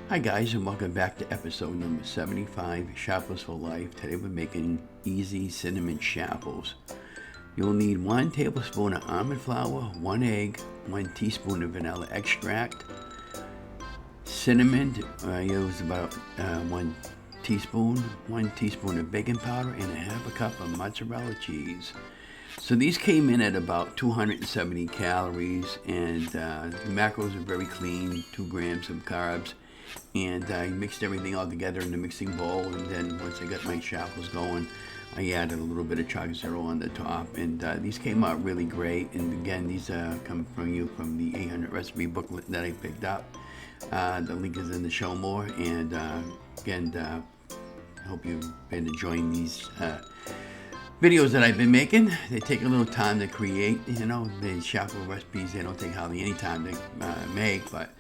Hi guys, and welcome back to episode number 75, Chaffles for Life. Today we're making easy cinnamon chaffles. You'll need 1 tablespoon of almond flour, 1 egg, 1 teaspoon of vanilla extract, cinnamon, I use about 1 teaspoon, 1 teaspoon of baking powder, and a half a cup of mozzarella cheese. So these came in at about 270 calories, and the macros are very clean, 2 grams of carbs. And I mixed everything all together in the mixing bowl, and then once I got my chaffles going, I added a little bit of Cho Zero on the top, and these came out really great. And again, these come from the 800 recipe booklet that I picked up. The link is in the show more, and again, I hope you've been enjoying these videos that I've been making. They take a little time to create, the chaffle recipes. They don't take hardly any time to make, but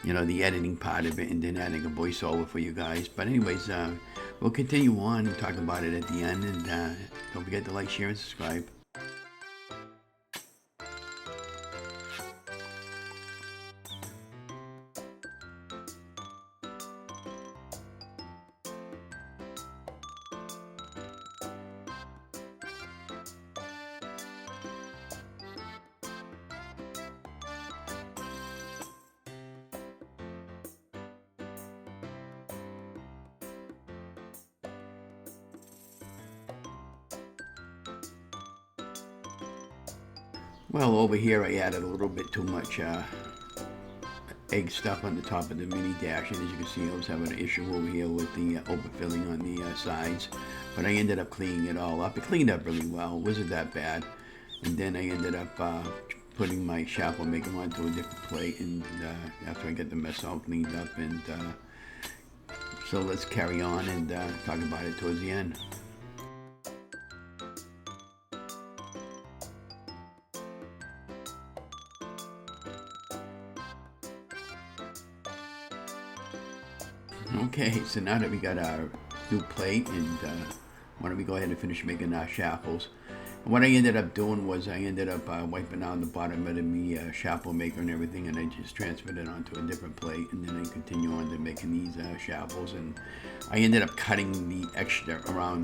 the editing part of it, and then adding a voiceover for you guys. But anyways, we'll continue on and talk about it at the end, and don't forget to like, share, and subscribe. Well, over here I added a little bit too much egg stuff on the top of the mini dash, and as you can see, I was having an issue over here with the overfilling on the sides, but I ended up cleaning it all up. It cleaned up really well. It wasn't that bad. And then I ended up putting my chaffle maker onto a different plate, and after I get the mess all cleaned up, and so let's carry on and talk about it towards the end. Okay, so now that we got our new plate, and why don't we go ahead and finish making our chaffles. And what I ended up doing was I ended up wiping out the bottom of the chaffle maker and everything, and I just transferred it onto a different plate, and then I continue on to making these chaffles. And I ended up cutting the extra around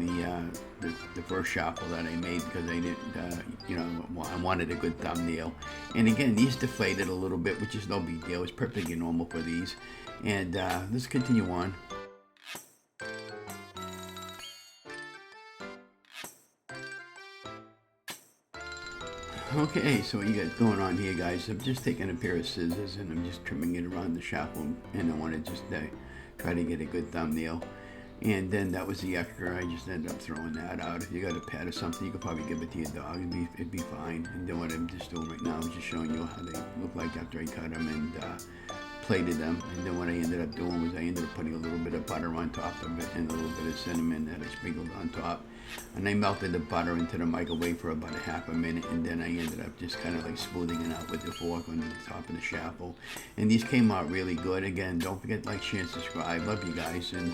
the first chaffle that I made, because I didn't, I wanted a good thumbnail. And again, these deflated a little bit, which is no big deal. It's perfectly normal for these. And let's continue on. Okay, so what you got going on here, guys? I'm just taking a pair of scissors and I'm just trimming it around the chaffle, and I want to just try to get a good thumbnail. And then that was the extra. I just ended up throwing that out. If you got a pet or something, you could probably give it to your dog. It'd be fine. And then what I'm just doing right now is just showing you how they look like after I cut them and plated them. And then what I ended up doing was I ended up putting a little bit of butter on top of it, and a little bit of cinnamon that I sprinkled on top. And I melted the butter into the microwave for about a half a minute, and then I ended up just kind of like smoothing it out with the fork on the top of the chaffle. And these came out really good. Again, don't forget to like, share, and subscribe. Love you guys, and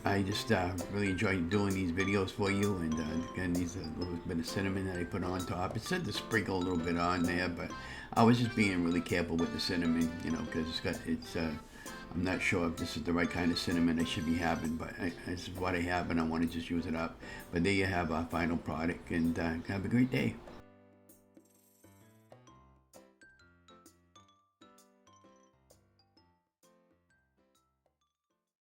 I just really enjoyed doing these videos for you. And again, these a little bit of cinnamon that I put on top. It said to sprinkle a little bit on there, but I was just being really careful with the cinnamon, because I'm not sure if this is the right kind of cinnamon I should be having, but this is what I have, and I want to just use it up. But there you have our final product, and have a great day.